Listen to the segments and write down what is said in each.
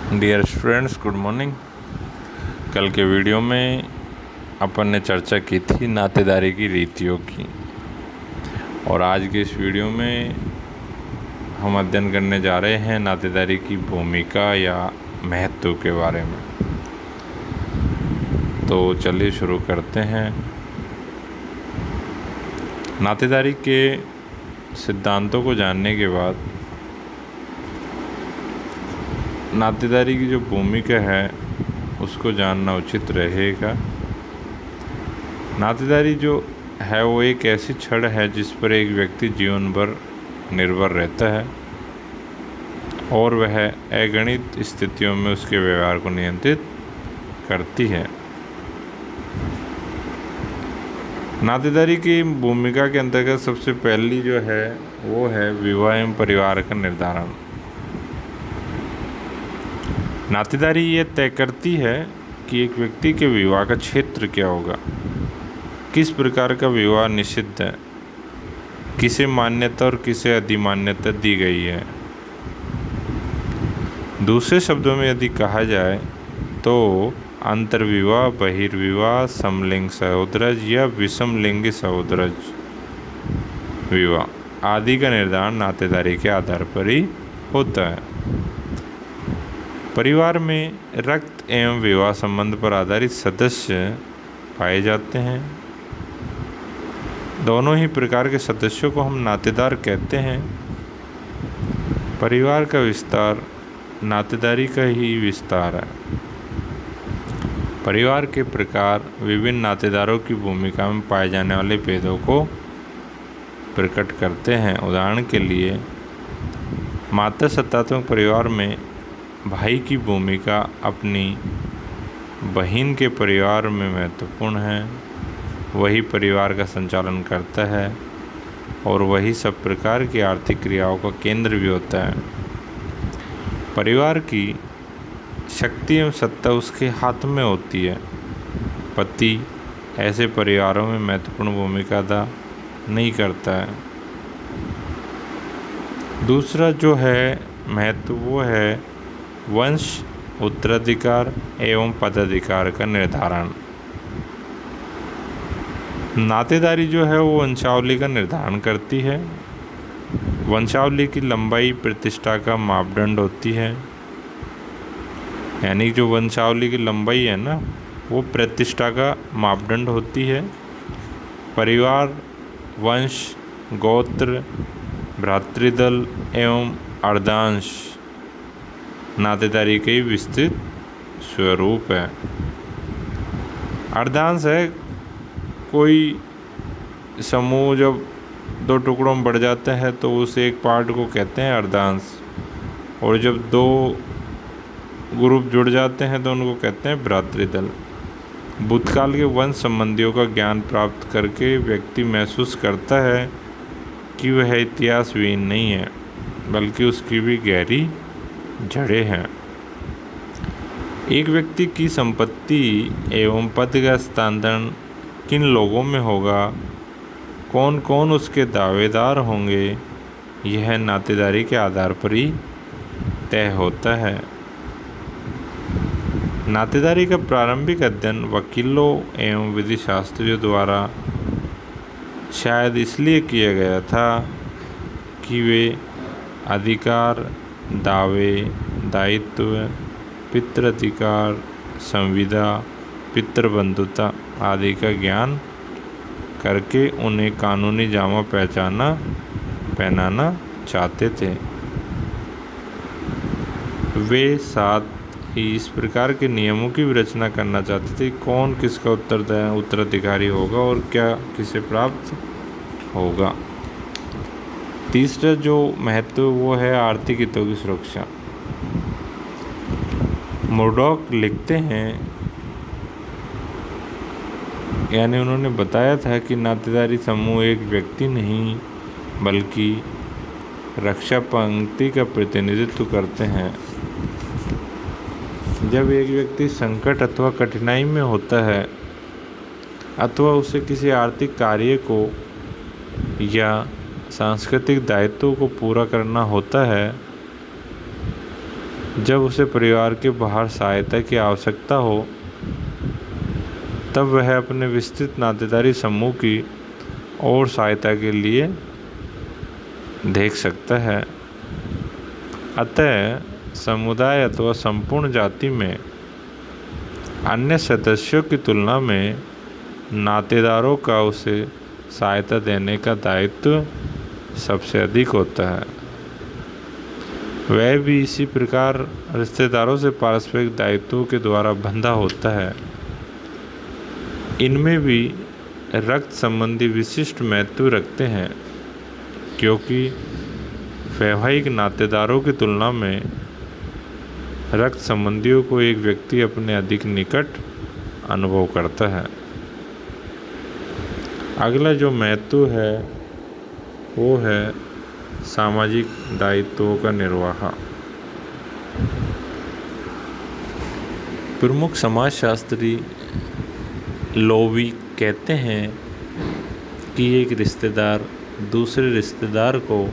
Dear students, good morning. कल के video में अपन ने चर्चा की थी नातेदारी की रीतियों की, और आज के इस वीडियो में हम अध्ययन करने जा रहे हैं नातेदारी की भूमिका या महत्व के बारे में। तो चलिए शुरू करते हैं। नातेदारी के सिद्धांतों को जानने के बाद नातेदारी की जो भूमिका है उसको जानना उचित रहेगा। नातेदारी जो है वो एक ऐसी छड़ है जिस पर एक व्यक्ति जीवन भर निर्भर रहता है और वह अगणित स्थितियों में उसके व्यवहार को नियंत्रित करती है। नातेदारी की भूमिका के अंतर्गत सबसे पहली जो है वो है विवाह एवं परिवार का निर्धारण। नातेदारी ये तय करती है कि एक व्यक्ति के विवाह का क्षेत्र क्या होगा, किस प्रकार का विवाह निषिद्ध है, किसे मान्यता और किसे अधिमान्यता दी गई है। दूसरे शब्दों में यदि कहा जाए तो अंतर्विवाह, बहिर्विवाह, समलिंग सहोदरज या विषम लिंगी सहोदरज विवाह आदि का निर्धारण नातेदारी के आधार पर ही होता है। परिवार में रक्त एवं विवाह संबंध पर आधारित सदस्य पाए जाते हैं। दोनों ही प्रकार के सदस्यों को हम नातेदार कहते हैं। परिवार का विस्तार नातेदारी का ही विस्तार है। परिवार के प्रकार विभिन्न नातेदारों की भूमिका में पाए जाने वाले भेदों को प्रकट करते हैं। उदाहरण के लिए मातृ सत्तात्मक परिवार में भाई की भूमिका अपनी बहन के परिवार में महत्वपूर्ण है। वही परिवार का संचालन करता है और वही सब प्रकार की आर्थिक क्रियाओं का केंद्र भी होता है। परिवार की शक्ति एवं सत्ता उसके हाथ में होती है। पति ऐसे परिवारों में महत्वपूर्ण भूमिका अदा नहीं करता है। दूसरा जो है महत्व वो है वंश, उत्तराधिकार एवं पदाधिकार का निर्धारण। नातेदारी जो है वो वंशावली का निर्धारण करती है। वंशावली की लंबाई प्रतिष्ठा का मापदंड होती है। यानी जो वंशावली की लंबाई है ना, वो प्रतिष्ठा का मापदंड होती है। परिवार, वंश, गोत्र, भ्रातृदल एवं अर्धांश नातेदारी के विस्तृत स्वरूप है। अर्धांश है कोई समूह जब दो टुकड़ों में बढ़ जाता है तो उस एक पार्ट को कहते हैं अर्धांश, और जब दो ग्रुप जुड़ जाते हैं तो उनको कहते हैं भ्रातृदल। भूतकाल के वंश संबंधियों का ज्ञान प्राप्त करके व्यक्ति महसूस करता है कि वह इतिहासविहीन नहीं है, बल्कि उसकी भी गहरी जड़ें हैं। एक व्यक्ति की संपत्ति एवं पद का हस्तांतरण किन लोगों में होगा, कौन कौन उसके दावेदार होंगे, यह नातेदारी के आधार पर ही तय होता है। नातेदारी का प्रारंभिक अध्ययन वकीलों एवं विधि शास्त्रियों द्वारा शायद इसलिए किया गया था कि वे अधिकार, दावे, दायित्व, पितृअधिकार, संविदा, पितृबंधुता आदि का ज्ञान करके उन्हें कानूनी जामा पहनाना चाहते थे। वे साथ ही इस प्रकार के नियमों की भी रचना करना चाहते थे, कौन किसका उत्तराधिकारी होगा और क्या किसे प्राप्त होगा। तीसरा जो महत्व वो है आर्थिक हितों की सुरक्षा। मुर्डॉक लिखते हैं, यानी उन्होंने बताया था कि नातेदारी समूह एक व्यक्ति नहीं बल्कि रक्षा पंक्ति का प्रतिनिधित्व करते हैं। जब एक व्यक्ति संकट अथवा कठिनाई में होता है अथवा उसे किसी आर्थिक कार्य को या सांस्कृतिक दायित्वों को पूरा करना होता है जब उसे परिवार के बाहर सहायता की आवश्यकता हो तब वह अपने विस्तृत नातेदारी समूह की और सहायता के लिए देख सकता है। अतः समुदाय अथवा संपूर्ण जाति में अन्य सदस्यों की तुलना में नातेदारों का उसे सहायता देने का दायित्व सबसे अधिक होता है। वह भी इसी प्रकार रिश्तेदारों से पारस्परिक दायित्वों के द्वारा बंधा होता है। इनमें भी रक्त संबंधी विशिष्ट महत्व रखते हैं, क्योंकि वैवाहिक नातेदारों की तुलना में रक्त संबंधियों को एक व्यक्ति अपने अधिक निकट अनुभव करता है। अगला जो महत्व है वो है सामाजिक दायित्वों का निर्वाह। प्रमुख समाजशास्त्री लोवी कहते हैं कि एक रिश्तेदार दूसरे रिश्तेदार को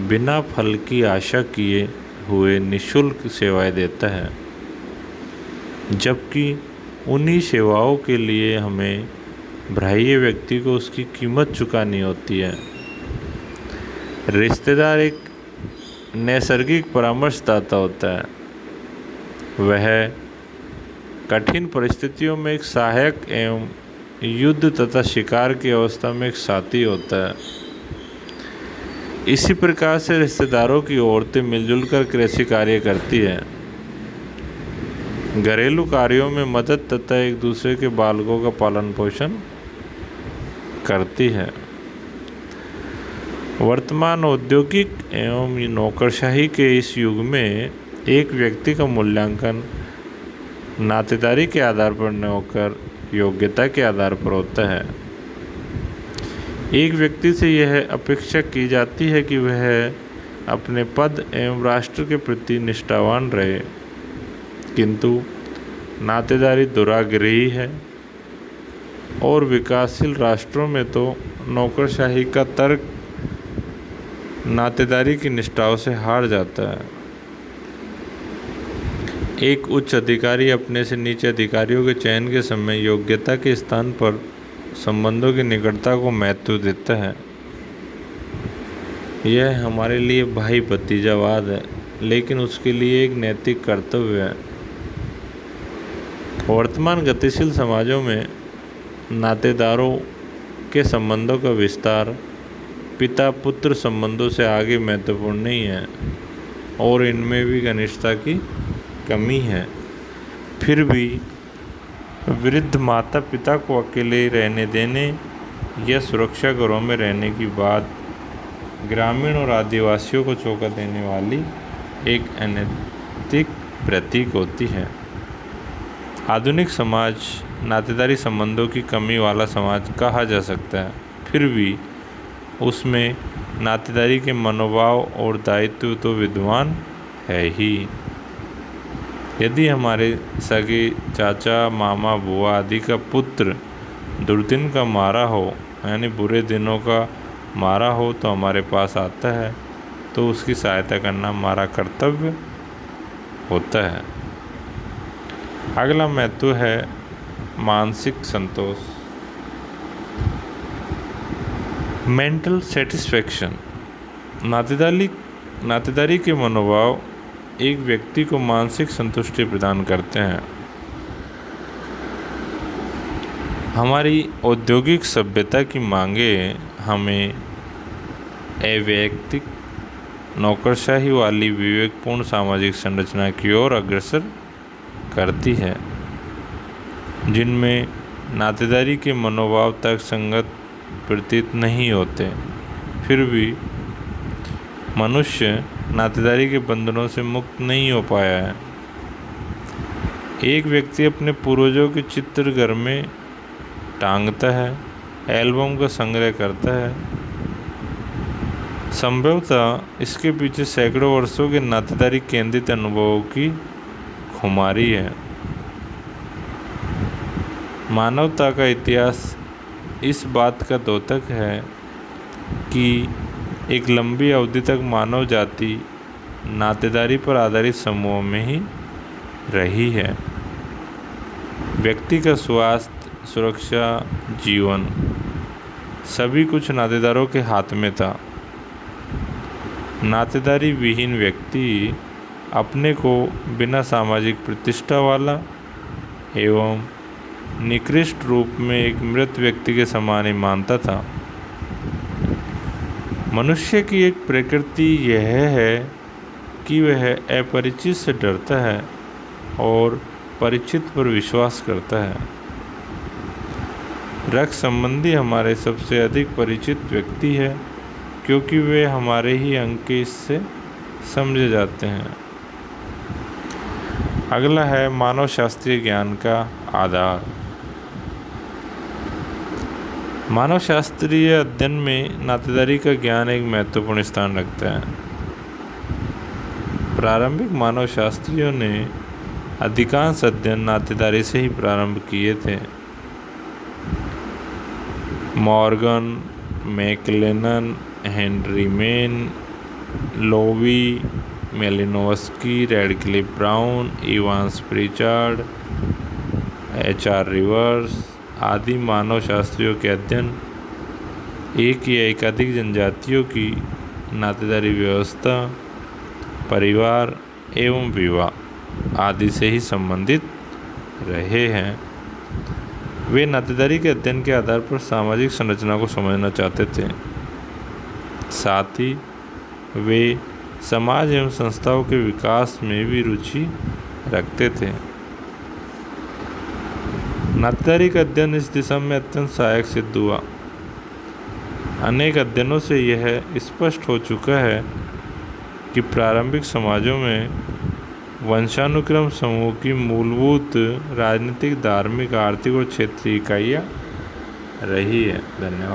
बिना फल की आशा किए हुए निःशुल्क सेवाएं देता है, जबकि उन्हीं सेवाओं के लिए हमें बाह्य व्यक्ति को उसकी कीमत चुकानी होती है। रिश्तेदार एक नैसर्गिक परामर्शदाता होता है। वह कठिन परिस्थितियों में एक सहायक एवं युद्ध तथा शिकार की अवस्था में एक साथी होता है। इसी प्रकार से रिश्तेदारों की औरतें मिलजुल कर कृषि कार्य करती हैं, घरेलू कार्यों में मदद तथा एक दूसरे के बालकों का पालन पोषण करती है। वर्तमान औद्योगिक एवं नौकरशाही के इस युग में एक व्यक्ति का मूल्यांकन नातेदारी के आधार पर न होकर योग्यता के आधार पर होता है। एक व्यक्ति से यह अपेक्षा की जाती है कि वह अपने पद एवं राष्ट्र के प्रति निष्ठावान रहे, किंतु नातेदारी दुराग्रही है और विकासशील राष्ट्रों में तो नौकरशाही का तर्क नातेदारी की निष्ठाओं से हार जाता है। एक उच्च अधिकारी अपने से नीचे अधिकारियों के चयन के समय योग्यता के स्थान पर संबंधों की निकटता को महत्व देता है। यह हमारे लिए भाई भतीजावाद है, लेकिन उसके लिए एक नैतिक कर्तव्य है। वर्तमान गतिशील समाजों में नातेदारों के संबंधों का विस्तार पिता पुत्र संबंधों से आगे महत्वपूर्ण नहीं है और इनमें भी घनिष्ठता की कमी है। फिर भी वृद्ध माता पिता को अकेले रहने देने या सुरक्षा घरों में रहने की बात ग्रामीण और आदिवासियों को चौंका देने वाली एक अनैतिक प्रतीक होती है। आधुनिक समाज नातेदारी संबंधों की कमी वाला समाज कहा जा सकता है, फिर भी उसमें नातेदारी के मनोभाव और दायित्व तो विद्यमान है ही। यदि हमारे सगे चाचा मामा बुआ आदि का पुत्र दुर्दिन का मारा हो, यानी बुरे दिनों का मारा हो, तो हमारे पास आता है तो उसकी सहायता करना हमारा कर्तव्य होता है। अगला महत्व है मानसिक संतोष, मेंटल सेटिस्फैक्शन। नातेदारी के मनोभाव एक व्यक्ति को मानसिक संतुष्टि प्रदान करते हैं। हमारी औद्योगिक सभ्यता की मांगें हमें अवैयक्तिक नौकरशाही वाली विवेकपूर्ण सामाजिक संरचना की ओर अग्रसर करती है, जिनमें नातेदारी के मनोभाव तक संगत प्रतीत नहीं होते। फिर भी मनुष्य नातेदारी के बंधनों से मुक्त नहीं हो पाया है। एक व्यक्ति अपने पूर्वजों के चित्र घर में टांगता है, एल्बम का संग्रह करता है। संभवतः इसके पीछे सैकड़ों वर्षों के नातेदारी केंद्रित अनुभवों की खुमारी है। मानवता का इतिहास इस बात का द्योतक है कि एक लंबी अवधि तक मानव जाति नातेदारी पर आधारित समूहों में ही रही है। व्यक्ति का स्वास्थ्य, सुरक्षा, जीवन सभी कुछ नातेदारों के हाथ में था। नातेदारी विहीन व्यक्ति अपने को बिना सामाजिक प्रतिष्ठा वाला एवं निकृष्ट रूप में एक मृत व्यक्ति के समान ही मानता था। मनुष्य की एक प्रकृति यह है कि वह अपरिचित से डरता है और परिचित पर विश्वास करता है। रक्त संबंधी हमारे सबसे अधिक परिचित व्यक्ति है, क्योंकि वे हमारे ही अंग के इससे समझे जाते हैं। अगला है मानव शास्त्रीय ज्ञान का आधार। मानव शास्त्रीय अध्ययन में नातेदारी का ज्ञान एक महत्वपूर्ण स्थान रखता है। प्रारंभिक मानव शास्त्रियों ने अधिकांश अध्ययन नातेदारी से ही प्रारंभ किए थे। Morgan, McLennan, Henry Maine, Lowie, Malinowski, Radcliffe Brown, Evans Pritchard, HR Rivers आदि मानव शास्त्रियों के अध्ययन एक या एकाधिक जनजातियों की नातेदारी व्यवस्था, परिवार एवं विवाह आदि से ही संबंधित रहे हैं। वे नातेदारी के अध्ययन के आधार पर सामाजिक संरचना को समझना चाहते थे। साथ ही वे समाज एवं संस्थाओं के विकास में भी रुचि रखते थे। नातेदारी का अध्ययन इस दिशा में अत्यंत सहायक सिद्ध हुआ। अनेक अध्ययनों से यह स्पष्ट हो चुका है कि प्रारंभिक समाजों में वंशानुक्रम समूह की मूलभूत राजनीतिक, धार्मिक, आर्थिक और क्षेत्रीय इकाइयाँ रही है। धन्यवाद।